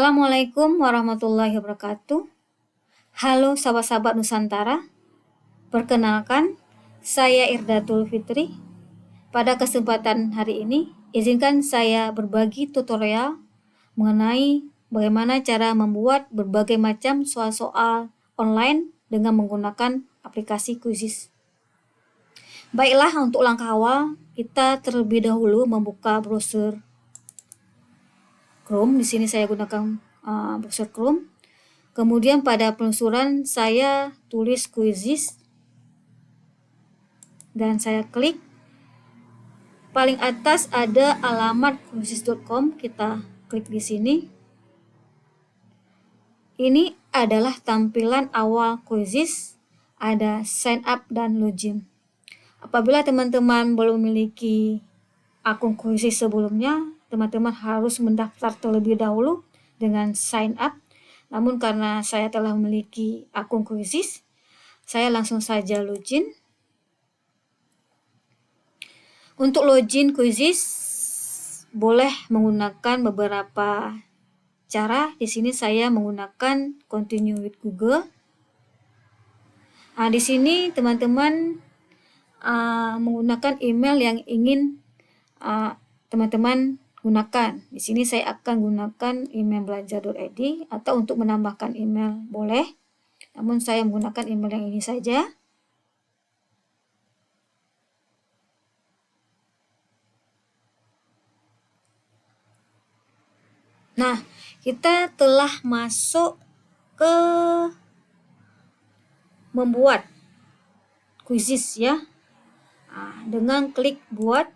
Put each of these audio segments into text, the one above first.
Assalamualaikum warahmatullahi wabarakatuh. Halo sahabat-sahabat Nusantara. Perkenalkan, saya Irdatul Fitri. Pada kesempatan hari ini, izinkan saya berbagi tutorial mengenai bagaimana cara membuat berbagai macam soal-soal online dengan menggunakan aplikasi Quizizz. Baiklah, untuk langkah awal, kita terlebih dahulu membuka browser Chrome. Di sini saya gunakan browser Chrome. Kemudian pada penelusuran saya tulis Quizizz dan saya klik. Paling atas ada alamat quizizz.com, kita klik di sini. Ini adalah tampilan awal Quizizz, ada sign up dan login. Apabila teman-teman belum memiliki akun Quizizz sebelumnya, teman-teman harus mendaftar terlebih dahulu dengan sign up. Namun karena saya telah memiliki akun Quizizz, saya langsung saja login. Untuk login Quizizz boleh menggunakan beberapa cara. Di sini saya menggunakan Continue with Google. Di sini teman-teman menggunakan email yang ingin teman-teman gunakan. Di sini saya akan gunakan email belajar.id, atau untuk menambahkan email boleh. Namun saya menggunakan email yang ini saja. Nah, kita telah masuk ke membuat Quizizz ya. Dengan klik buat.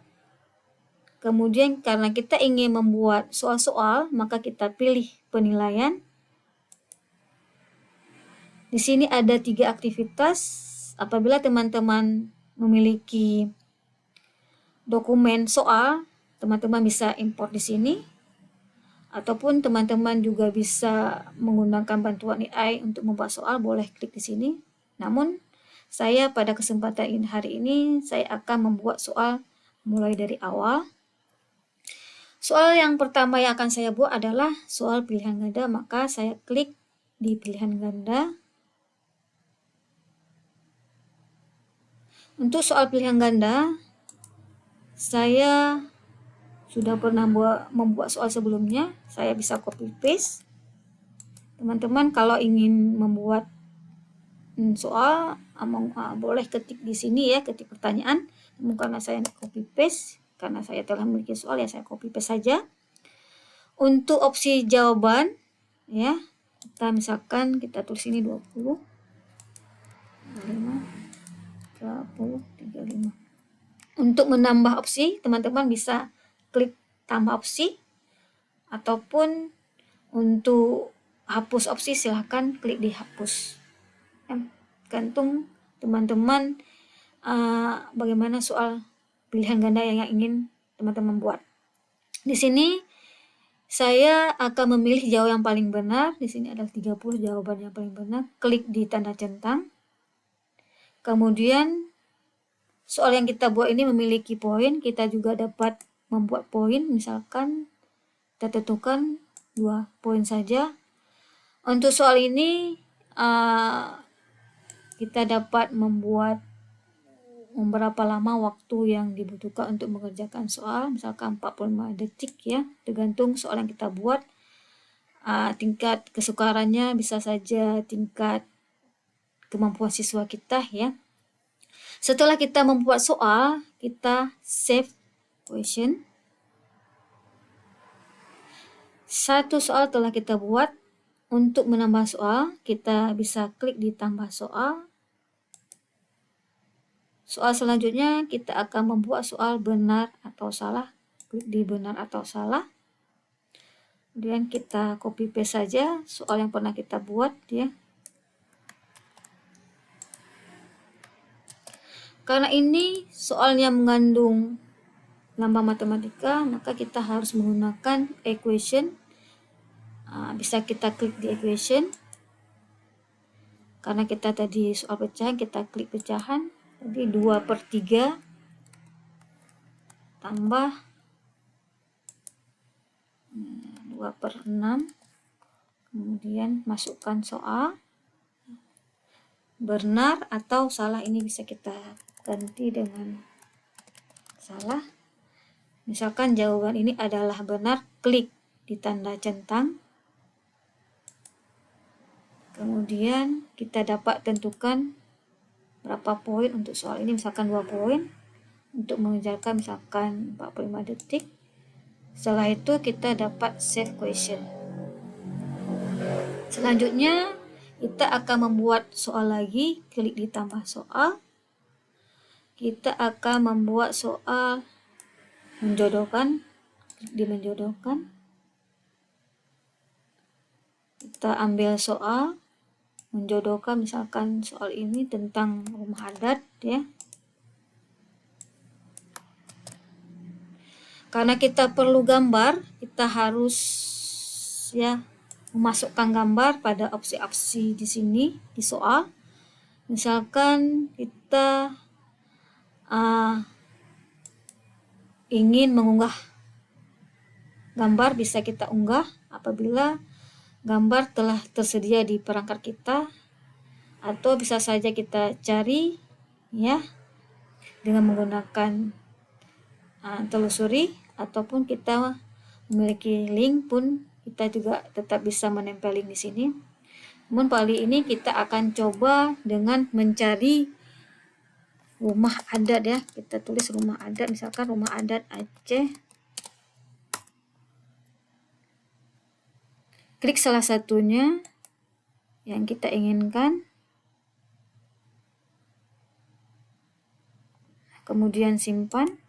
Kemudian karena kita ingin membuat soal-soal, maka kita pilih penilaian. Di sini ada 3 aktivitas. Apabila teman-teman memiliki dokumen soal, teman-teman bisa import di sini. Ataupun teman-teman juga bisa menggunakan bantuan AI untuk membuat soal, boleh klik di sini. Namun saya pada kesempatan hari ini saya akan membuat soal mulai dari awal. Soal yang pertama yang akan saya buat adalah soal pilihan ganda, maka saya klik di pilihan ganda. Untuk soal pilihan ganda, saya sudah pernah membuat soal sebelumnya, saya bisa copy paste. Teman-teman kalau ingin membuat soal, boleh ketik di sini ya, ketik pertanyaan. Namun karena saya copy paste, karena saya telah memiliki soal ya saya copy paste saja. Untuk opsi jawaban ya, kita misalkan kita tulis ini 20, 25, 30, 35. Untuk menambah opsi, teman-teman bisa klik tambah opsi, ataupun untuk hapus opsi silahkan klik di hapus. Gantung teman-teman bagaimana soal pilihan ganda yang ingin teman-teman buat. Di sini saya akan memilih jawaban yang paling benar. Di sini ada 30 jawaban yang paling benar. Klik di tanda centang. Kemudian soal yang kita buat ini memiliki poin. Kita juga dapat membuat poin. Misalkan kita tentukan 2 poin saja. Untuk soal ini kita dapat membuat berapa lama waktu yang dibutuhkan untuk mengerjakan soal, misalkan 45 detik ya, tergantung soal yang kita buat. Tingkat kesukarannya bisa saja tingkat kemampuan siswa kita ya. Setelah kita membuat soal, kita save question. Satu soal telah kita buat. Untuk menambah soal, kita bisa klik di tambah soal. Soal selanjutnya kita akan membuat soal benar atau salah. Klik di benar atau salah. Kemudian kita copy paste saja soal yang pernah kita buat ya. Karena ini soalnya mengandung lambang matematika, maka kita harus menggunakan equation. Bisa kita klik di equation. Karena kita tadi soal pecahan, kita klik pecahan. Jadi 2/3 tambah 2/6 Kemudian masukkan soal, benar atau salah ini bisa kita ganti dengan salah. Misalkan jawaban ini adalah benar, klik di tanda centang. Kemudian kita dapat tentukan berapa poin untuk soal ini, misalkan 2 poin. Untuk mengerjakan misalkan 45 detik. Setelah itu kita dapat save question. Selanjutnya kita akan membuat soal lagi, klik di tambah soal. Kita akan membuat soal menjodohkan, klik di menjodohkan. Kita ambil soal menjodohkan, misalkan soal ini tentang rumah adat ya. Karena kita perlu gambar, kita harus ya memasukkan gambar pada opsi-opsi di sini di soal. Misalkan kita ingin mengunggah gambar, bisa kita unggah apabila gambar telah tersedia di perangkat kita, atau bisa saja kita cari ya dengan menggunakan telusuri, ataupun kita memiliki link pun kita juga tetap bisa menempel link di sini. Namun kali ini kita akan coba dengan mencari rumah adat ya. Kita tulis rumah adat, misalkan rumah adat Aceh. Klik salah satunya yang kita inginkan. Kemudian simpan.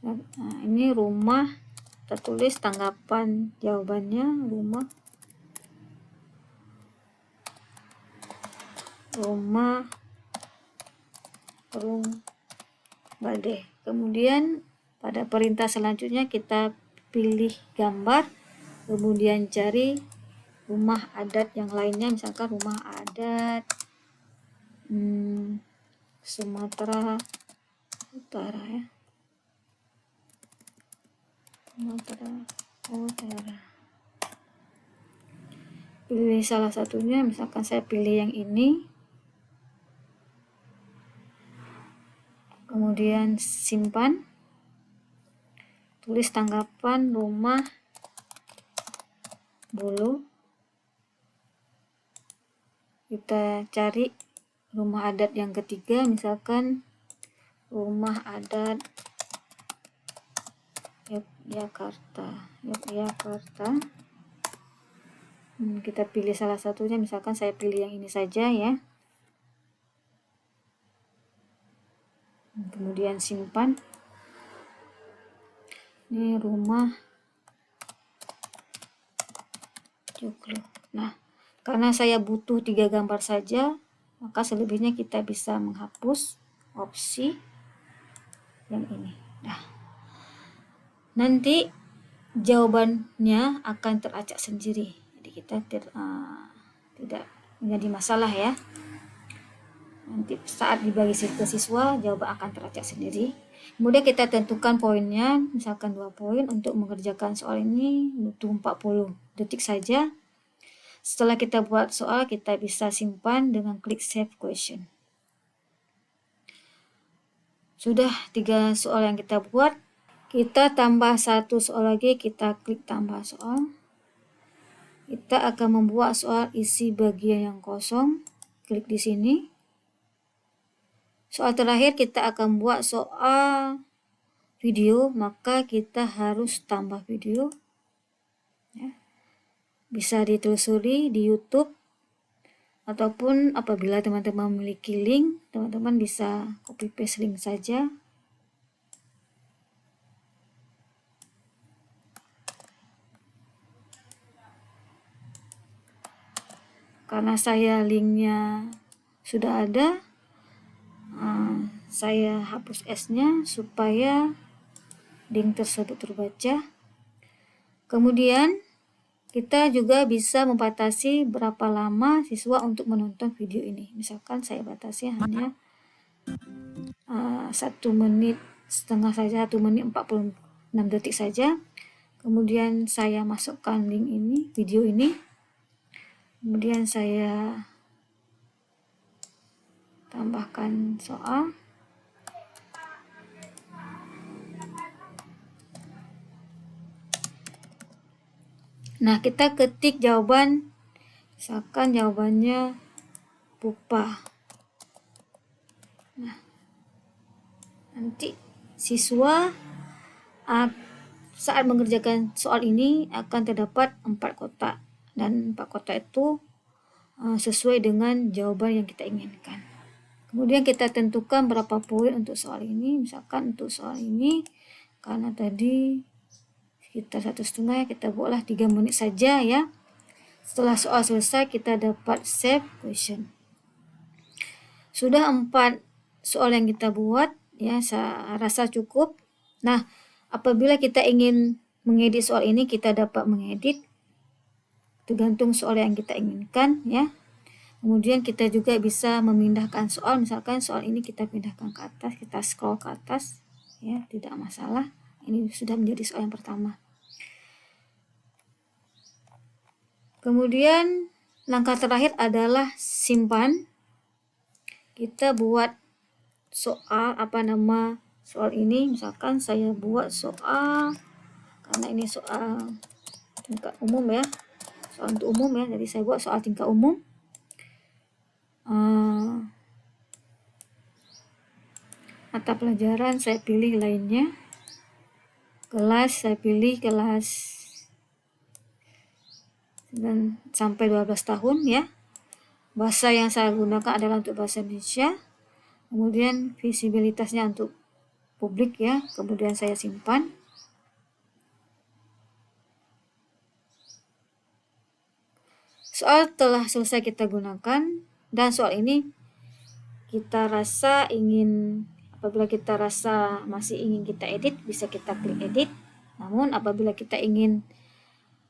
Nah, ini rumah, kita tulis tanggapan jawabannya rumah Bade. Kemudian pada perintah selanjutnya kita pilih gambar, kemudian cari rumah adat yang lainnya, misalkan rumah adat Sumatera Utara ya. Sumatera Utara. Pilih salah satunya, misalkan saya pilih yang ini. Kemudian simpan. Tulis tanggapan rumah Bulu. Kita cari rumah adat yang ketiga, misalkan rumah adat Yogyakarta. Kita pilih salah satunya, misalkan saya pilih yang ini saja ya. Kemudian simpan. Ini rumah Joglo. Nah, karena saya butuh 3 gambar saja, maka selebihnya kita bisa menghapus opsi yang ini. Nah, nanti jawabannya akan teracak sendiri. Jadi kita tidak menjadi masalah ya. Nanti saat dibagi ke siswa, jawaban akan teracak sendiri. Kemudian kita tentukan poinnya, misalkan 2 poin. Untuk mengerjakan soal ini butuh 40 detik saja. Setelah kita buat soal, kita bisa simpan dengan klik save question. Sudah 3 soal yang kita buat. Kita tambah 1 soal lagi, kita klik tambah soal. Kita akan membuat soal isi bagian yang kosong. Klik di sini. Soal terakhir kita akan buat soal video, maka kita harus tambah video. Ya. Bisa ditelusuri di YouTube, ataupun apabila teman-teman memiliki link, teman-teman bisa copy paste link saja. Karena saya linknya sudah ada, saya hapus S-nya supaya link tersebut terbaca. Kemudian kita juga bisa membatasi berapa lama siswa untuk menonton video ini. Misalkan saya batasi hanya 1 menit setengah saja, 1 menit 46 detik saja. Kemudian saya masukkan link ini, video ini. Kemudian saya tambahkan soal. Nah, kita ketik jawaban, misalkan jawabannya pupa. Nah, nanti siswa saat mengerjakan soal ini akan terdapat 4 kotak, dan 4 kotak itu sesuai dengan jawaban yang kita inginkan. Kemudian kita tentukan berapa poin untuk soal ini. Misalkan untuk soal ini, karena tadi sekitar 1,5, kita buatlah 3 menit saja ya. Setelah soal selesai, kita dapat save question. Sudah 4 soal yang kita buat ya, saya rasa cukup. Nah, apabila kita ingin mengedit soal ini, kita dapat mengedit tergantung soal yang kita inginkan ya. Kemudian kita juga bisa memindahkan soal, misalkan soal ini kita pindahkan ke atas, kita scroll ke atas ya, tidak masalah. Ini sudah menjadi soal yang pertama. Kemudian langkah terakhir adalah simpan. Kita buat soal, soal ini, misalkan saya buat soal, karena ini soal tingkat umum ya, soal untuk umum ya, jadi saya buat soal tingkat umum. Mata pelajaran saya pilih lainnya, kelas saya pilih kelas 9 sampai 12 tahun ya. Bahasa yang saya gunakan adalah untuk bahasa Indonesia. Kemudian visibilitasnya untuk publik ya. Kemudian saya simpan. Soal telah selesai kita gunakan, dan soal ini kita rasa apabila kita rasa masih ingin kita edit, bisa kita klik edit. Namun apabila kita ingin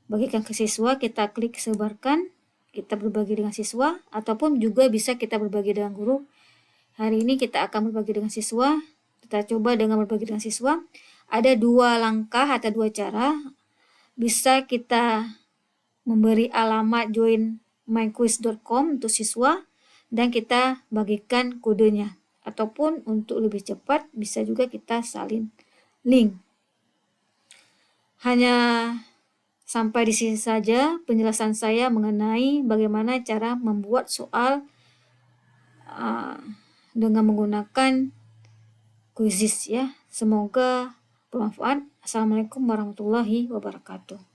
bagikan ke siswa, kita klik sebarkan, kita berbagi dengan siswa, ataupun juga bisa kita berbagi dengan guru. Hari ini kita akan berbagi dengan siswa. Kita coba dengan berbagi dengan siswa. Ada 2 langkah atau 2 cara. Bisa kita memberi alamat join myquiz.com untuk siswa dan kita bagikan kodenya. Ataupun untuk lebih cepat bisa juga kita salin link. Hanya sampai di sini saja penjelasan saya mengenai bagaimana cara membuat soal dengan menggunakan Quizizz ya. Semoga bermanfaat. Assalamualaikum warahmatullahi wabarakatuh.